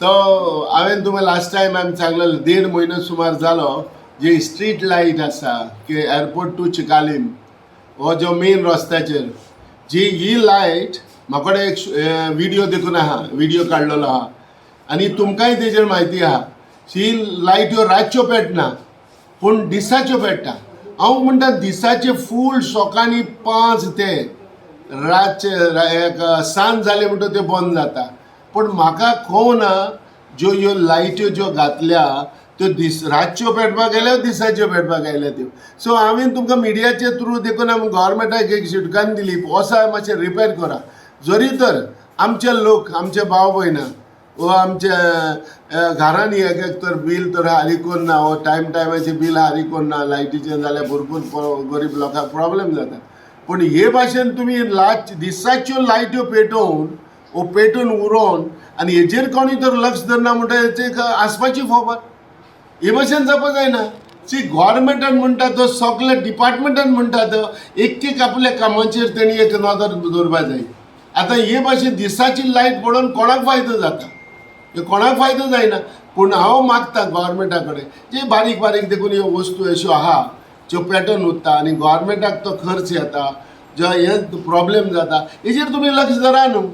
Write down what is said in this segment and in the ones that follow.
तो हांवें तुमकां लास्ट टायम आमी सांगलेलो 1.5 म्हयनो सुमार जालो जे स्ट्रीट लायट आसा की एअरपोर्ट टू चिकालीम हो जो मेन रस्त्याचेर जी ही लायट म्हाका एक व्हिडिओ देखून आहा, व्हिडिओ काडलेलो आहा आनी तुमकांय तेजेर म्हायती आहा. ही लायट ह्यो रातच्यो पेटना पूण दिसाच्यो पेट्टा. हांव म्हणटा दिसाचे फूल सकाळीं 5 ते रातचे सांज जाले म्हणटा त्यो बंद जाता. पण म्हाका कळना ज्यो ह्यो लायट्यो ज्यो घातल्या त्यो रातच्यो पेटपाक आयल्या दिसाच्यो पेटपाक आयल्या त्यो. सो हांवें तुमकां मिडियाचे थ्रू देखून आमी गव्हर्मेंटाक एक शिटकान दिली वोसा मातशें रिपेर करा. जरी तर आमचे लोक आमचे भाव भयणां वो आमच्या घरांनी एक तर बील तर हारिकोन ना वो टायमाचें बील हारिकोन ना लायटीचें जाल्यार भरपूर गरीब लोकांक प्रॉब्लेम जाता. पूण हे भाशेन तुमी दिसाच्यो लायट्यो पेटोवन उरोवन आनी हेजेर कोणी तर लक्ष धरना म्हणटा हेचे आसपाची खबर. हे भाशेन जावपाक जायना. सी गव्हर्मेंटान म्हणटा तो सगळे डिपार्टमेंटान म्हणटा तो एक आपल्या कामाचेर तेणी एक नदर दवरपा जाय. आतां हे भाशेन दिसाची लायट पडोवन कोणाक फायदो जाता? हे कोणाक फायदो जायना. पूण हांव मागता गव्हर्मेंटा कडेन जे बारीक बारीक देखून ह्यो वस्तू अश्यो आहा ज्यो पेटोवन उरता आनी गव्हर्मेंटाक तो खर्च येता जो हे प्रॉब्लेम जाता हेजेर तुमी लक्ष धरा न्हू.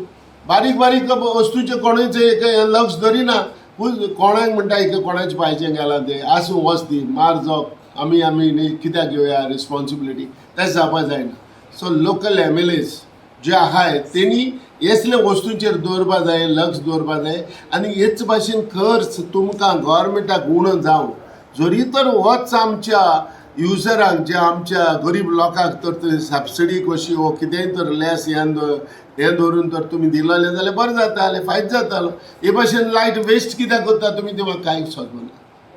बारीक बारीक वस्तूचे कोणूच एक लक्ष धरिना. कोणाक म्हणटा एक कोणाचे पांयचें गेलां तें आसूं वस्ती मार जोग आमी कित्याक घेवया रिस्पॉन्सिबिलिटी तें जावपाक जायना. सो लोकल MLAs जे आहाय तेणी हेसले वस्तूंचेर दवरपा जाय लक्ष दवरपा जाय आनी हेच भाशेन खर्च तुमकां गव्हर्मेंटाक उणो जावं जरी तर होच आमच्या युजरांक जे आमच्या गरीब लोकांक तर सबसिडी कशी वो कितेंय तर लेस हें धरून तर तुमी दिलोले जाल्यार बरें जातालें फायदो जातालो. हे भाशेन लायट वेस्ट कित्याक करता तुमी ते म्हाका कांय समजना.